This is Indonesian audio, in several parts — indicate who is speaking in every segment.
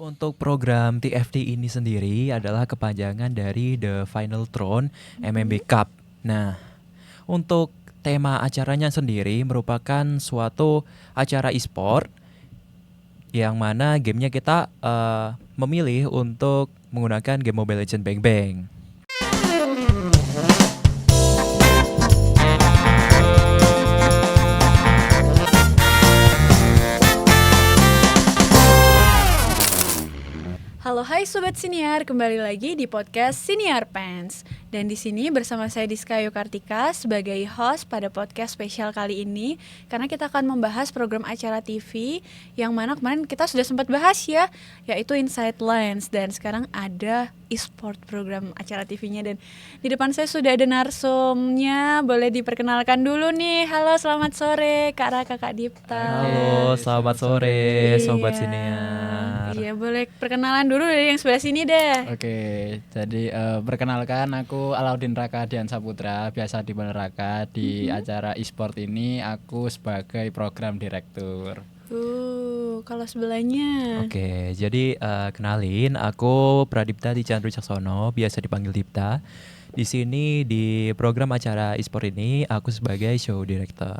Speaker 1: Untuk program TFT ini sendiri adalah kepanjangan dari The Final Throne MMB Cup. Nah, untuk tema acaranya sendiri merupakan suatu acara e-sport yang mana gamenya kita memilih untuk menggunakan game Mobile Legends Bang Bang.
Speaker 2: Halo, hai Sobat Siniar, kembali lagi di podcast Siniar Pants. Dan di sini bersama saya Diska Ayu Kartika sebagai host pada podcast spesial kali ini, karena kita akan membahas program acara TV yang mana kemarin kita sudah sempat bahas ya, yaitu Inside Lens, dan sekarang ada e-sport program acara TV-nya. Dan di depan saya sudah ada narsumnya, boleh diperkenalkan dulu nih. Halo, selamat sore Kak Raka, Kak Dipta.
Speaker 1: Halo, selamat sore Sobat
Speaker 2: Iya.
Speaker 1: Siniar.
Speaker 2: Iya, boleh perkenalan dulu dari yang sebelah sini deh.
Speaker 3: Oke, jadi perkenalkan aku Alauddin Raka Dian Saputra, biasa dipanggil Raka. Di acara e-sport ini aku sebagai program direktur.
Speaker 2: Kalau sebelahnya.
Speaker 1: Oke, jadi kenalin, aku Pradipta Dicandru Caksono, biasa dipanggil Dipta. Di sini di program acara e-sport ini aku sebagai show director.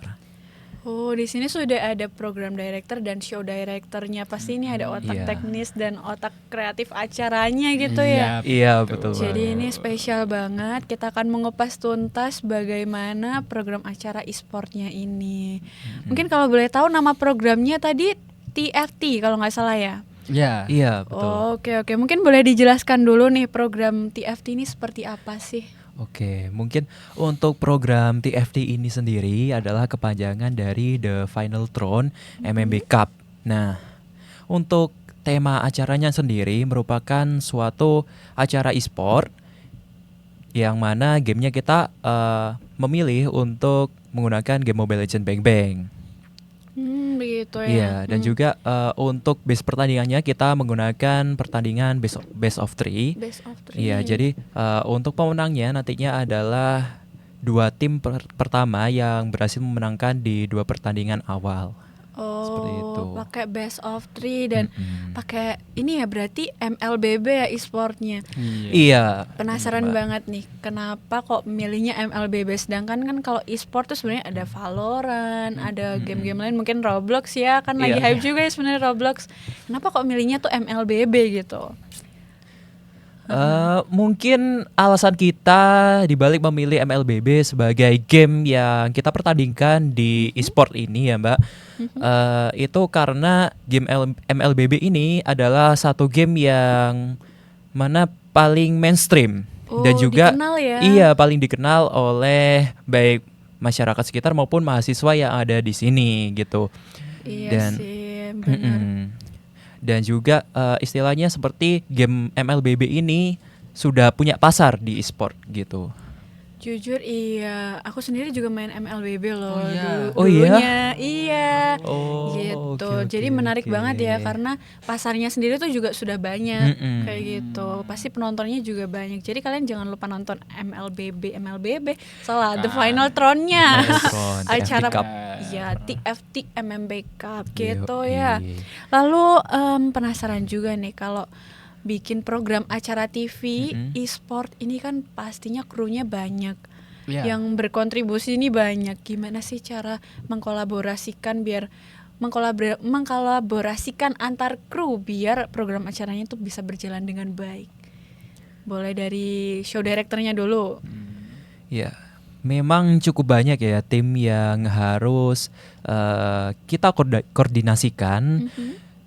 Speaker 2: Oh, di sini sudah ada program director dan show directornya. Pasti ini ada otak
Speaker 1: Iya.
Speaker 2: teknis dan otak kreatif acaranya gitu ya.
Speaker 1: Iya, betul
Speaker 2: Jadi
Speaker 1: banget.
Speaker 2: ini spesial banget. Kita akan mengupas tuntas bagaimana program acara e-sportnya ini. Mungkin kalau boleh tahu nama programnya tadi TFT kalau nggak salah ya.
Speaker 3: Ya,
Speaker 1: Iya, betul.
Speaker 2: Oke. Mungkin boleh dijelaskan dulu nih program TFT ini seperti apa sih?
Speaker 1: Oke, mungkin untuk program TFT ini sendiri adalah kepanjangan dari The Final Throne MMB Cup. Nah, untuk tema acaranya sendiri merupakan suatu acara e-sport yang mana gamenya kita memilih untuk menggunakan game Mobile Legends Bang Bang.
Speaker 2: Begitu ya.
Speaker 1: Iya, dan juga untuk base pertandingannya kita menggunakan pertandingan best of 3.
Speaker 2: Best of three.
Speaker 1: Iya, jadi untuk pemenangnya nantinya adalah dua tim pertama yang berhasil memenangkan di dua pertandingan awal. Seperti itu.
Speaker 2: Pakai best of 3 dan
Speaker 1: Mm-mm.
Speaker 2: pakai ini ya berarti MLBB ya e-sportnya.
Speaker 1: Iya.
Speaker 2: Penasaran
Speaker 1: Mbak.
Speaker 2: banget nih, kenapa kok milihnya MLBB, sedangkan kan kalau e-sport tuh sebenarnya ada Valorant, ada game-game lain, mungkin Roblox ya, kan lagi
Speaker 1: Iya.
Speaker 2: hype juga ya sebenarnya Roblox. Kenapa kok milihnya tuh MLBB gitu?
Speaker 1: Mungkin alasan kita dibalik memilih MLBB sebagai game yang kita pertandingkan di e-sport ini ya Mbak, itu karena game MLBB ini adalah satu game yang mana paling mainstream dan juga
Speaker 2: dikenal ya.
Speaker 1: iya paling dikenal oleh baik masyarakat sekitar maupun mahasiswa yang ada di sini gitu.
Speaker 2: Iya
Speaker 1: Dan
Speaker 2: sih, benar.
Speaker 1: Dan juga istilahnya seperti game MLBB ini sudah punya pasar di e-sport gitu.
Speaker 2: Jujur iya, aku sendiri juga main MLBB loh.
Speaker 3: Oh iya.
Speaker 2: dulu-
Speaker 1: Oh iya?
Speaker 2: dulunya. Iya.
Speaker 1: Oh,
Speaker 2: Gitu.
Speaker 1: oke,
Speaker 2: Jadi
Speaker 1: oke,
Speaker 2: menarik
Speaker 1: oke.
Speaker 2: banget ya karena pasarnya sendiri tuh juga sudah banyak
Speaker 1: Mm-mm.
Speaker 2: kayak gitu. Pasti penontonnya juga banyak. Jadi kalian jangan lupa nonton MLBB. Salah, The Final Throne-nya.
Speaker 1: Final Throne, TFT
Speaker 2: Acara
Speaker 1: Cup.
Speaker 2: ya TFT MMB Cup gitu
Speaker 1: Yoi.
Speaker 2: ya. Lalu penasaran juga nih kalau bikin program acara TV e-sport ini kan pastinya krunya banyak.
Speaker 3: Iya.
Speaker 2: Yang berkontribusi ini banyak. Gimana sih cara mengkolaborasikan biar mengkolaborasikan antar kru biar program acaranya itu bisa berjalan dengan baik? Boleh dari show directornya dulu.
Speaker 1: Ya, memang cukup banyak ya tim yang harus kita koordinasikan.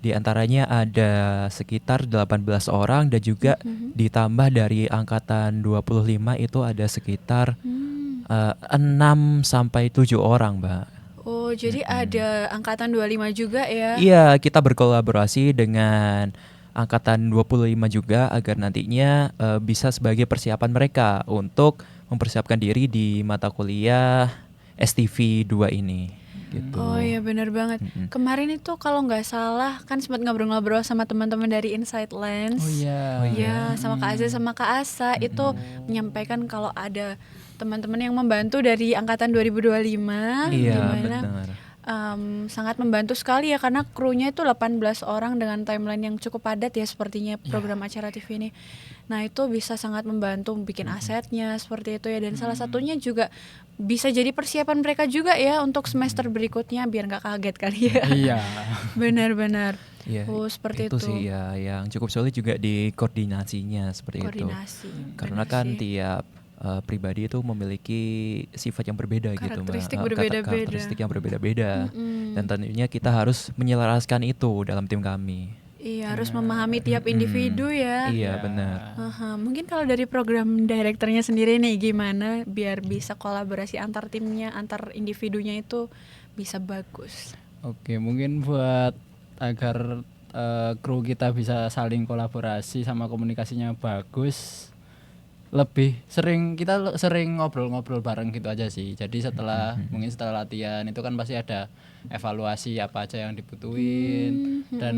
Speaker 1: Di antaranya ada sekitar 18 orang dan juga ditambah dari angkatan 25 itu ada sekitar 6 sampai 7 orang, Mbak.
Speaker 2: Oh, jadi ada angkatan 25 juga ya?
Speaker 1: Iya, kita berkolaborasi dengan angkatan 25 juga agar nantinya bisa sebagai persiapan mereka untuk mempersiapkan diri di mata kuliah STV 2 ini. Gitu.
Speaker 2: Oh iya benar banget. Kemarin itu kalau nggak salah kan sempat ngobrol-ngobrol sama teman-teman dari Inside Lens.
Speaker 3: Oh iya.
Speaker 2: Ya, sama Kak Azza sama Kak Asa itu menyampaikan kalau ada teman-teman yang membantu dari angkatan 2025
Speaker 1: Iya,
Speaker 2: gimana
Speaker 1: benar.
Speaker 2: sangat membantu sekali ya, karena krunya itu 18 orang dengan timeline yang cukup padat ya sepertinya program acara TV ini. Nah itu bisa sangat membantu bikin asetnya seperti itu ya, dan salah satunya juga bisa jadi persiapan mereka juga ya untuk semester berikutnya biar nggak kaget kali ya.
Speaker 3: Iya.
Speaker 2: Benar-benar.
Speaker 1: Ya,
Speaker 2: Oh seperti
Speaker 1: itu
Speaker 2: itu.
Speaker 1: sih ya yang cukup sulit juga di koordinasinya seperti
Speaker 2: Koordinasi.
Speaker 1: itu. Karena
Speaker 2: Benar
Speaker 1: kan
Speaker 2: sih.
Speaker 1: tiap pribadi itu memiliki sifat yang berbeda gitu, Mbak.
Speaker 2: Karakteristik
Speaker 1: Eh,
Speaker 2: berbeda-beda.
Speaker 1: karakteristik yang berbeda-beda.
Speaker 2: Mm-mm.
Speaker 1: Dan tentunya kita harus menyelaraskan itu dalam tim kami.
Speaker 2: Iya, harus memahami tiap individu ya.
Speaker 1: Iya, benar.
Speaker 2: Aha, mungkin kalau dari program direkturnya sendiri nih gimana biar bisa kolaborasi antar timnya, antar individunya itu bisa bagus.
Speaker 3: Oke, mungkin buat agar kru kita bisa saling kolaborasi sama komunikasinya bagus, lebih sering kita sering ngobrol-ngobrol bareng gitu aja sih. Jadi mungkin setelah latihan itu kan pasti ada evaluasi apa aja yang dibutuhin dan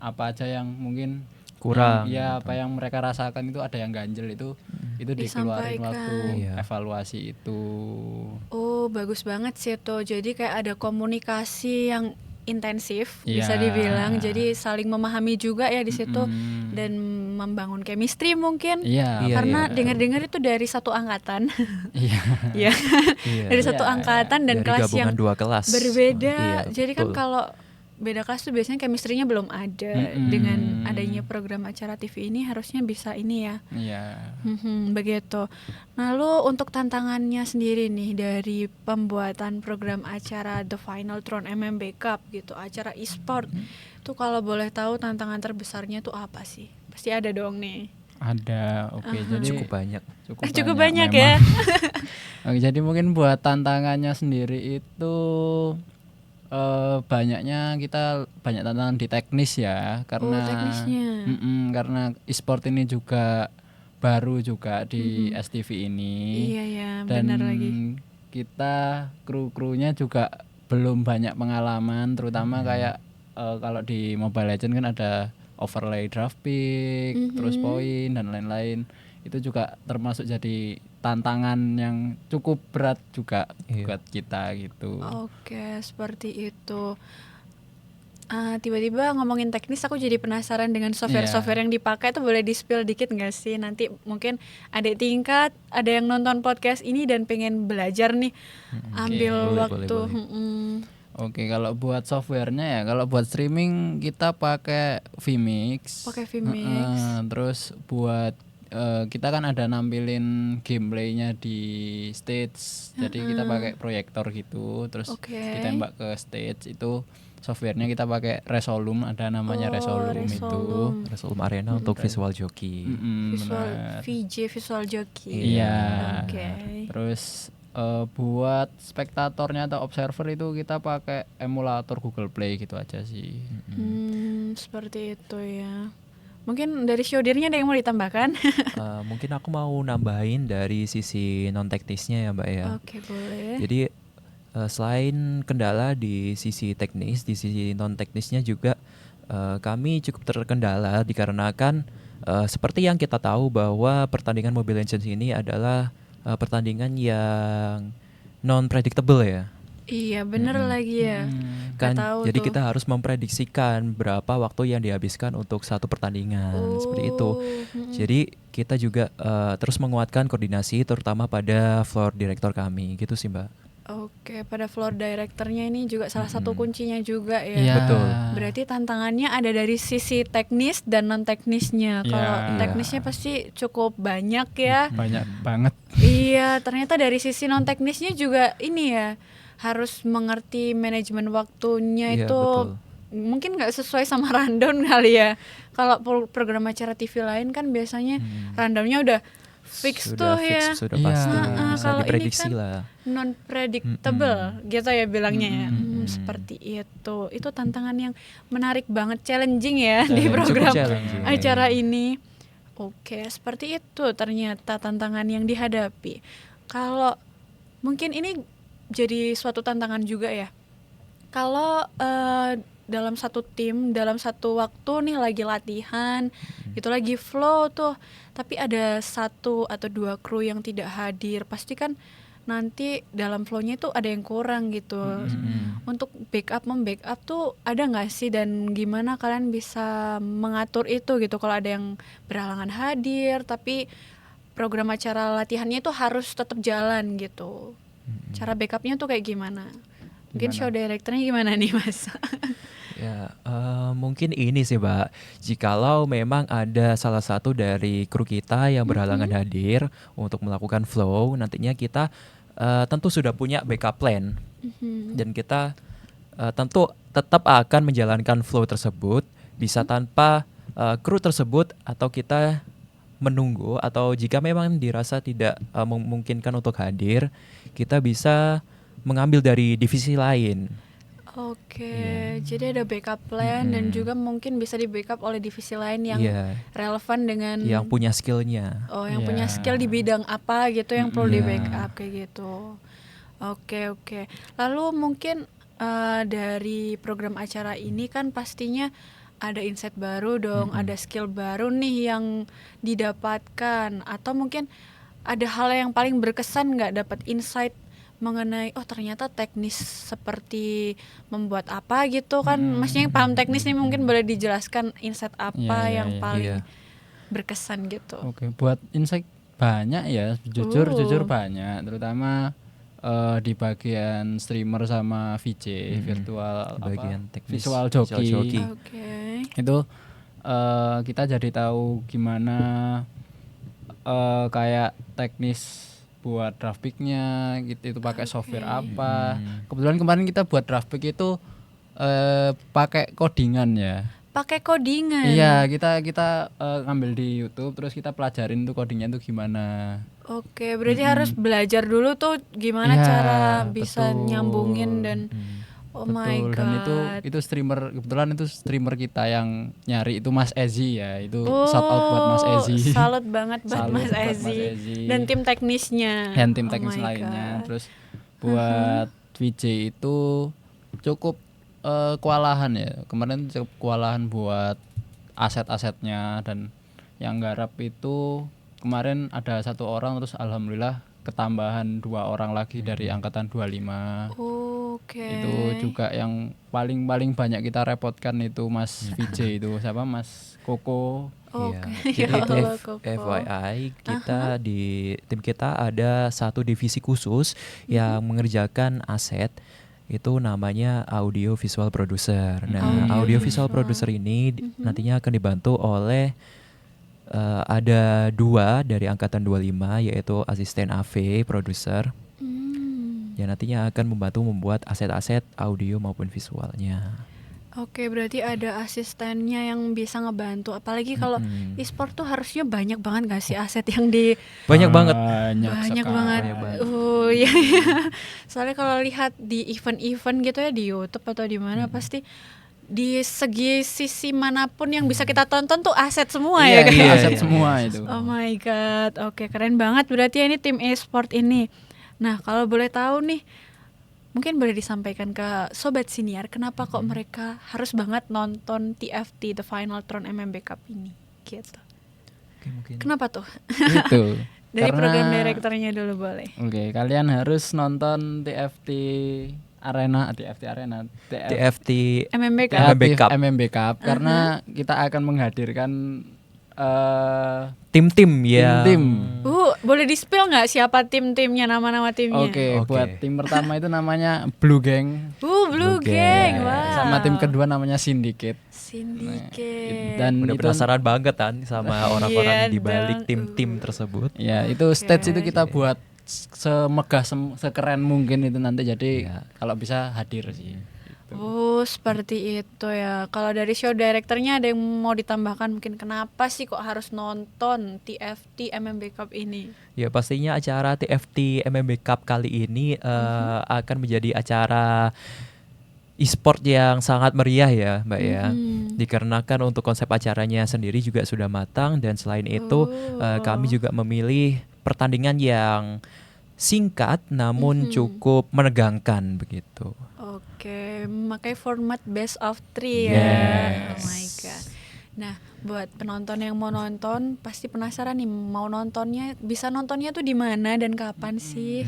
Speaker 3: apa aja yang mungkin
Speaker 1: Kurang
Speaker 3: ya apa yang mereka rasakan itu ada yang ganjel itu dikeluarin waktu
Speaker 1: Iya.
Speaker 3: evaluasi itu.
Speaker 2: Oh, bagus banget sih tuh. Jadi kayak ada komunikasi yang intensif bisa
Speaker 3: Iya.
Speaker 2: dibilang. Jadi saling memahami juga ya di situ dan membangun chemistry mungkin.
Speaker 3: Iya.
Speaker 1: Iya,
Speaker 2: Karena
Speaker 1: iya.
Speaker 2: dengar-dengar itu dari satu angkatan.
Speaker 3: Iya.
Speaker 2: Ya.
Speaker 1: Iya.
Speaker 2: Dari satu angkatan dan
Speaker 1: Dari
Speaker 2: kelas
Speaker 1: gabungan
Speaker 2: yang
Speaker 1: dua kelas.
Speaker 2: berbeda.
Speaker 1: Iya,
Speaker 2: Jadi kan
Speaker 1: betul.
Speaker 2: kalau beda kelas tuh biasanya chemistry-nya belum ada. Dengan adanya program acara TV ini harusnya bisa ini ya.
Speaker 3: Iya.
Speaker 2: Begitu. Lalu untuk tantangannya sendiri nih dari pembuatan program acara The Final Throne MMB Cup gitu, acara e-sport. Tuh kalau boleh tahu tantangan terbesarnya tuh apa sih? Pasti ada dong nih.
Speaker 3: Ada. Oke, jadi
Speaker 1: Cukup banyak.
Speaker 2: Cukup banyak ya.
Speaker 3: memang. Oke, jadi mungkin buat tantangannya sendiri itu banyaknya kita banyak tantangan di teknis ya, karena
Speaker 2: teknisnya.
Speaker 3: karena e-sport ini juga baru juga di STV ini.
Speaker 2: Iya ya,
Speaker 3: Dan
Speaker 2: benar lagi.
Speaker 3: kita kru-krunya juga belum banyak pengalaman, terutama kayak kalau di Mobile Legends kan ada overlay draft pick, terus poin dan lain-lain. Itu juga termasuk jadi tantangan yang cukup berat juga buat kita gitu.
Speaker 2: Oke, seperti itu. Tiba-tiba ngomongin teknis, aku jadi penasaran dengan software-software yang dipakai. Itu boleh di-spill dikit nggak sih? Nanti mungkin adik tingkat, ada yang nonton podcast ini dan pengen belajar nih, ambil
Speaker 1: Boleh,
Speaker 2: waktu.
Speaker 1: boleh.
Speaker 3: Oke, kalau buat softwarenya ya, kalau buat streaming kita pakai vMix.
Speaker 2: Pakai vMix.
Speaker 3: Terus buat kita kan ada nampilin gameplaynya di stage, jadi kita pakai proyektor gitu, terus
Speaker 2: Oke.
Speaker 3: ditembak ke stage. Itu softwarenya kita pakai Resolume, ada namanya Resolume itu.
Speaker 2: Resolume.
Speaker 1: Resolume Arena untuk visual joki.
Speaker 2: Visual
Speaker 3: Benar.
Speaker 2: VJ, visual joki.
Speaker 3: Iya.
Speaker 2: Oke.
Speaker 3: Terus buat spektatornya atau observer itu kita pakai emulator Google Play gitu aja sih.
Speaker 2: Seperti itu ya. Mungkin dari showdirnya ada yang mau ditambahkan?
Speaker 1: Mungkin aku mau nambahin dari sisi non teknisnya ya, Mbak ya.
Speaker 2: Oke, boleh.
Speaker 1: Jadi selain kendala di sisi teknis, di sisi non teknisnya juga kami cukup terkendala dikarenakan seperti yang kita tahu bahwa pertandingan Mobile Legends ini adalah pertandingan yang non predictable ya.
Speaker 2: Iya, bener lagi ya.
Speaker 1: Kan
Speaker 2: Nggak tahu
Speaker 1: jadi
Speaker 2: tuh.
Speaker 1: kita harus memprediksikan berapa waktu yang dihabiskan untuk satu pertandingan seperti itu. Jadi kita juga terus menguatkan koordinasi terutama pada floor director kami gitu sih, Mbak.
Speaker 2: Oke, pada floor directornya ini juga salah satu kuncinya juga ya.
Speaker 3: Iya.
Speaker 1: Betul.
Speaker 2: Berarti tantangannya ada dari sisi teknis dan non teknisnya.
Speaker 3: Iya.
Speaker 2: Kalau
Speaker 3: Iya.
Speaker 2: teknisnya pasti cukup banyak ya.
Speaker 3: Banyak banget.
Speaker 2: Iya, ternyata dari sisi non teknisnya juga ini ya, harus mengerti manajemen waktunya
Speaker 1: Iya,
Speaker 2: itu
Speaker 1: betul.
Speaker 2: mungkin nggak sesuai sama rundown kali ya. Kalau program acara TV lain kan biasanya rundownnya udah fix
Speaker 1: Sudah
Speaker 2: tuh
Speaker 1: fix,
Speaker 2: ya.
Speaker 1: sudah
Speaker 3: Iya.
Speaker 1: pasti bisa
Speaker 2: Kalau ini
Speaker 1: diprediksi
Speaker 2: kan
Speaker 1: lah.
Speaker 2: non predictable gitu ya bilangnya ya. Seperti itu. Itu tantangan yang menarik banget, challenging ya di
Speaker 3: Challenging.
Speaker 2: program
Speaker 1: Cukup challenging.
Speaker 2: acara ini. Oke, seperti itu ternyata tantangan yang dihadapi. Kalau mungkin ini jadi suatu tantangan juga ya. Kalau dalam satu tim, dalam satu waktu nih lagi latihan, itu lagi flow tuh, tapi ada satu atau dua kru yang tidak hadir, pasti kan nanti dalam flow-nya itu ada yang kurang gitu. Untuk membackup tuh ada nggak sih, dan gimana kalian bisa mengatur itu gitu kalau ada yang berhalangan hadir tapi program acara latihannya itu harus tetap jalan gitu. Cara backupnya tuh kayak gimana? Mungkin
Speaker 3: Gimana?
Speaker 2: show directornya gimana nih Mas?
Speaker 1: Ya, mungkin ini sih, Mbak. Jikalau memang ada salah satu dari kru kita yang berhalangan hadir untuk melakukan flow, nantinya kita tentu sudah punya backup plan dan kita tentu tetap akan menjalankan flow tersebut bisa tanpa kru tersebut, atau kita menunggu, atau jika memang dirasa tidak memungkinkan untuk hadir, kita bisa mengambil dari divisi lain.
Speaker 2: Oke, jadi ada backup plan dan juga mungkin bisa di backup oleh divisi lain yang
Speaker 1: Iya,
Speaker 2: relevan dengan
Speaker 1: yang punya skillnya.
Speaker 2: yang punya
Speaker 3: Iya.
Speaker 2: skill di bidang apa gitu yang perlu di
Speaker 1: Iya.
Speaker 2: backup kayak gitu. Oke. Lalu mungkin dari program acara ini kan pastinya ada insight baru dong, ada skill baru nih yang didapatkan, atau mungkin ada hal yang paling berkesan nggak dapat insight mengenai ternyata teknis seperti membuat apa gitu kan. Maksudnya yang paham teknis nih mungkin boleh dijelaskan insight apa
Speaker 3: Iya,
Speaker 2: yang
Speaker 3: iya.
Speaker 2: paling
Speaker 1: Iya.
Speaker 2: berkesan gitu.
Speaker 3: Oke, buat insight banyak ya, jujur banyak, terutama di bagian streamer sama VJ virtual
Speaker 1: Bagian teknis,
Speaker 3: visual
Speaker 1: visual
Speaker 3: joki.
Speaker 1: joki.
Speaker 2: Oke.
Speaker 3: Itu kita jadi tahu gimana kayak teknis buat draft pick-nya gitu, itu pakai software apa. Kebetulan kemarin kita buat draft pick itu pakai codingan ya.
Speaker 2: Pakai codingan.
Speaker 3: Iya, kita ngambil di YouTube terus kita pelajarin tuh codingnya tuh gimana.
Speaker 2: Oke, berarti harus belajar dulu tuh gimana
Speaker 3: Iya,
Speaker 2: cara bisa
Speaker 3: betul.
Speaker 2: nyambungin dan oh my
Speaker 3: Betul,
Speaker 2: god.
Speaker 3: dan itu streamer, kebetulan itu streamer kita yang nyari itu Mas Ezi ya. Itu shout out buat Mas Ezi.
Speaker 2: Salut banget buat
Speaker 3: Salut
Speaker 2: Mas
Speaker 3: buat Mas
Speaker 2: Ezi
Speaker 3: Ezi.
Speaker 2: dan tim teknisnya.
Speaker 3: Dan tim
Speaker 2: Oh
Speaker 3: teknis
Speaker 2: my
Speaker 3: lainnya.
Speaker 2: God.
Speaker 3: Terus buat VJ itu cukup kewalahan ya. Kemarin cukup kewalahan buat aset-asetnya, dan yang garap itu kemarin ada 1 orang, terus alhamdulillah ketambahan 2 orang lagi dari angkatan 25.
Speaker 2: Oke.
Speaker 3: Itu juga yang paling banyak kita repotkan itu Mas VJ itu siapa, Mas Koko.
Speaker 2: Oke.
Speaker 1: Iya.
Speaker 2: Ya
Speaker 1: Jadi
Speaker 2: Allah, Koko.
Speaker 1: FYI, kita di tim kita ada satu divisi khusus yang mengerjakan aset, itu namanya audio visual producer. Nah, audio visual producer ini nantinya akan dibantu oleh ada 2 dari angkatan 25, yaitu asisten AV producer yang nantinya akan membantu membuat aset-aset audio maupun visualnya.
Speaker 2: Oke, berarti ada asistennya yang bisa ngebantu. Apalagi kalau e-sport tuh harusnya banyak banget gak sih aset yang di
Speaker 1: Banyak banget.
Speaker 2: banyak
Speaker 3: sekali.
Speaker 2: banget. Oh iya. Soalnya kalau lihat di event-event gitu ya di YouTube atau di mana pasti di sisi manapun yang bisa kita tonton tuh aset semua ya kan.
Speaker 3: Iya,
Speaker 1: Iya,
Speaker 3: aset
Speaker 1: iya,
Speaker 3: semua
Speaker 1: iya,
Speaker 3: itu.
Speaker 2: Oh my god. Oke, keren banget berarti ya ini tim e-sport ini. Nah, kalau boleh tahu nih, mungkin boleh disampaikan ke sobat senior kenapa kok mereka harus banget nonton TFT The Final Throne MMB Cup ini gitu.
Speaker 1: Oke, mungkin.
Speaker 2: Kenapa tuh?
Speaker 3: Itu.
Speaker 2: Dari
Speaker 3: Karena-
Speaker 2: program direkturnya dulu boleh.
Speaker 3: Oke, kalian harus nonton TFT Arena,
Speaker 1: TFT
Speaker 2: MMB Cup.
Speaker 1: MMB Cup.
Speaker 3: MMB Cup, karena kita akan menghadirkan
Speaker 1: Tim-tim ya.
Speaker 3: tim.
Speaker 2: Boleh di-spill nggak siapa tim-timnya, nama-nama timnya?
Speaker 3: Oke,
Speaker 1: Oke.
Speaker 3: buat tim pertama itu namanya Blue Gang.
Speaker 2: Blue Gang. Wow.
Speaker 3: Sama tim kedua namanya Syndicate.
Speaker 2: Syndicate.
Speaker 3: Dan
Speaker 1: Udah
Speaker 3: itu
Speaker 1: penasaran banget kan sama orang-orang
Speaker 2: Iya
Speaker 1: di balik
Speaker 2: dong.
Speaker 1: tim-tim tersebut.
Speaker 3: ya itu stage itu kita buat semegah sekeren mungkin itu nanti, jadi
Speaker 1: Iya.
Speaker 3: kalau bisa hadir sih.
Speaker 2: Seperti itu ya. Kalau dari show directornya ada yang mau ditambahkan mungkin kenapa sih kok harus nonton TFT MMB Cup ini?
Speaker 1: Ya pastinya acara TFT MMB Cup kali ini akan menjadi acara e-sport yang sangat meriah ya Mbak ya. Dikarenakan untuk konsep acaranya sendiri juga sudah matang, dan selain itu kami juga memilih pertandingan yang singkat namun cukup menegangkan begitu.
Speaker 2: Oke, memakai format best of 3 ya.
Speaker 3: Yes.
Speaker 2: Oh my god. Nah, buat penonton yang mau nonton pasti penasaran nih, mau nontonnya bisa nontonnya tuh di mana dan kapan sih?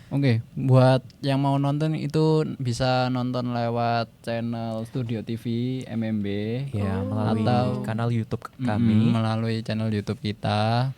Speaker 3: Oke, buat yang mau nonton itu bisa nonton lewat channel Studio TV MMB
Speaker 1: Ya, melalui
Speaker 3: Atau-
Speaker 1: kanal YouTube kami.
Speaker 3: melalui channel YouTube kita.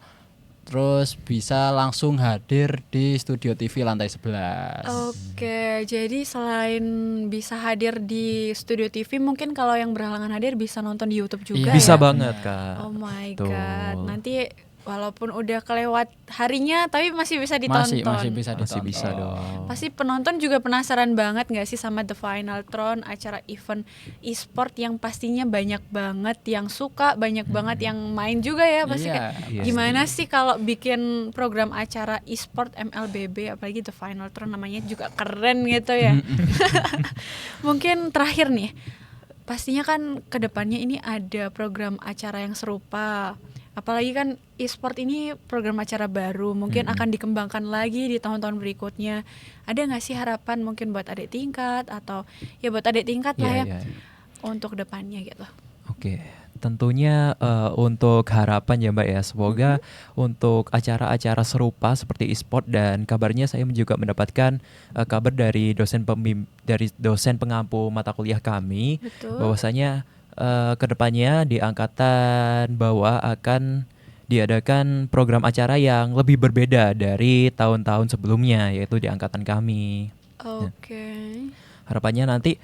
Speaker 3: Terus bisa langsung hadir di Studio TV lantai 11.
Speaker 2: Oke, jadi selain bisa hadir di studio TV, mungkin kalau yang berhalangan hadir bisa nonton di YouTube juga
Speaker 3: Iya.
Speaker 1: Bisa
Speaker 2: ya.
Speaker 1: banget, Kak.
Speaker 2: Oh my
Speaker 1: Betul.
Speaker 2: god. Nanti walaupun udah kelewat harinya tapi masih bisa ditonton.
Speaker 3: Masih bisa
Speaker 1: Masih
Speaker 3: ditonton.
Speaker 1: bisa dong.
Speaker 2: Pasti penonton juga penasaran banget gak sih sama The Final Throne, acara event e-sport yang pastinya banyak banget yang suka, banyak banget yang main juga ya pasti
Speaker 3: Iya,
Speaker 2: kayak
Speaker 1: iya.
Speaker 2: gimana sih kalau bikin program acara e-sport MLBB, apalagi The Final Throne namanya juga keren gitu ya. Mungkin terakhir nih, pastinya kan kedepannya ini ada program acara yang serupa. Apalagi kan e-sport ini program acara baru, mungkin akan dikembangkan lagi di tahun-tahun berikutnya. Ada nggak sih harapan mungkin buat adik tingkat atau ya buat adik tingkat lah ya
Speaker 1: Iya, iya.
Speaker 2: untuk depannya gitu.
Speaker 1: Oke, tentunya untuk harapan ya Mbak ya, semoga untuk acara-acara serupa seperti e-sport, dan kabarnya saya juga mendapatkan kabar dari dosen pengampu mata kuliah kami,
Speaker 2: Betul.
Speaker 1: bahwasanya kedepannya di angkatan bawah akan diadakan program acara yang lebih berbeda dari tahun-tahun sebelumnya, yaitu di angkatan kami.
Speaker 2: Oke.
Speaker 1: Harapannya nanti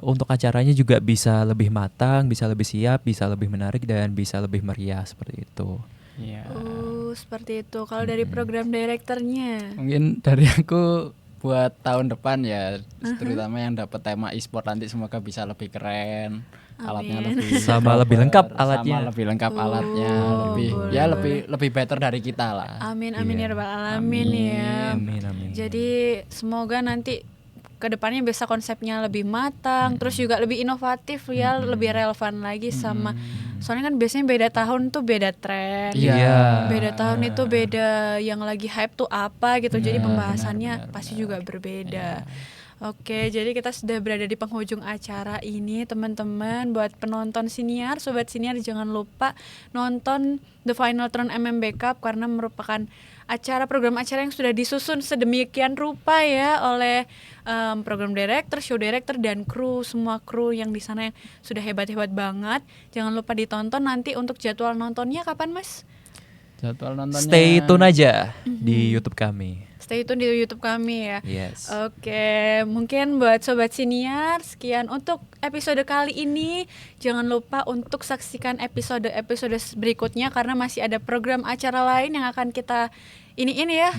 Speaker 1: untuk acaranya juga bisa lebih matang, bisa lebih siap, bisa lebih menarik, dan bisa lebih meriah seperti itu.
Speaker 3: Iya.
Speaker 2: Seperti itu. Kalau dari program direkturnya.
Speaker 3: Mungkin dari aku buat tahun depan ya, terutama yang dapat tema e-sport nanti semoga bisa lebih keren, alatnya
Speaker 2: Amin.
Speaker 3: lebih
Speaker 1: Sama
Speaker 3: proper,
Speaker 1: lebih lengkap alatnya.
Speaker 3: sama lebih lengkap alatnya, lebih
Speaker 2: boleh,
Speaker 3: ya
Speaker 2: boleh.
Speaker 3: lebih better dari kita lah.
Speaker 2: Amin amin
Speaker 1: Iya.
Speaker 2: ya rabbal alamin ya.
Speaker 1: Amin, amin.
Speaker 2: Jadi semoga nanti kedepannya bisa konsepnya lebih matang, terus juga lebih inovatif ya, lebih relevan lagi sama. Soalnya kan biasanya beda tahun tuh beda tren.
Speaker 1: Iya.
Speaker 2: Beda tahun itu beda yang lagi hype tuh apa gitu. Jadi
Speaker 3: Benar,
Speaker 2: pembahasannya
Speaker 3: benar,
Speaker 2: pasti
Speaker 3: benar.
Speaker 2: juga berbeda. Oke, jadi kita sudah berada di penghujung acara ini, teman-teman. Buat penonton siniar, sobat siniar, jangan lupa nonton The Final Throne MMB Cup karena merupakan program acara yang sudah disusun sedemikian rupa ya oleh program director, show director, dan kru, semua kru yang di sana yang sudah hebat-hebat banget. Jangan lupa ditonton. Nanti untuk jadwal nontonnya kapan, Mas?
Speaker 3: Jadwal nontonnya
Speaker 1: Stay tune aja di YouTube kami.
Speaker 2: Stay tune di YouTube kami ya.
Speaker 1: Yes.
Speaker 2: Oke, mungkin buat sobat siniar sekian untuk episode kali ini. Jangan lupa untuk saksikan episode-episode berikutnya karena masih ada program acara lain yang akan kita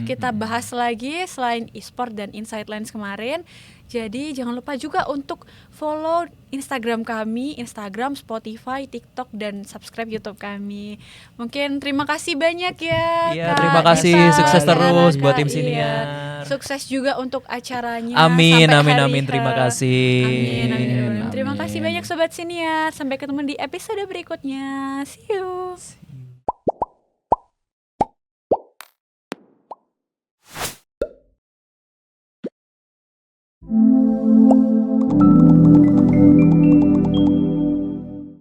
Speaker 2: kita bahas lagi selain e-sport dan Insight Lens kemarin. Jadi jangan lupa juga untuk follow Instagram kami, Instagram, Spotify, TikTok, dan subscribe YouTube kami. Mungkin terima kasih banyak ya.
Speaker 1: Iya,
Speaker 2: Kak
Speaker 1: terima kasih.
Speaker 2: Nisa,
Speaker 1: Sukses
Speaker 2: Kak
Speaker 1: terus
Speaker 2: Nana,
Speaker 1: buat tim
Speaker 2: Kak.
Speaker 1: siniar.
Speaker 2: Iya. Sukses juga untuk acaranya.
Speaker 1: Amin,
Speaker 2: sampai
Speaker 1: amin,
Speaker 2: hari
Speaker 1: amin.
Speaker 2: H.
Speaker 1: Terima kasih.
Speaker 2: Amin, amin, amin. Terima
Speaker 3: Amin.
Speaker 2: kasih banyak sobat siniar. Sampai ketemu di episode berikutnya. See you.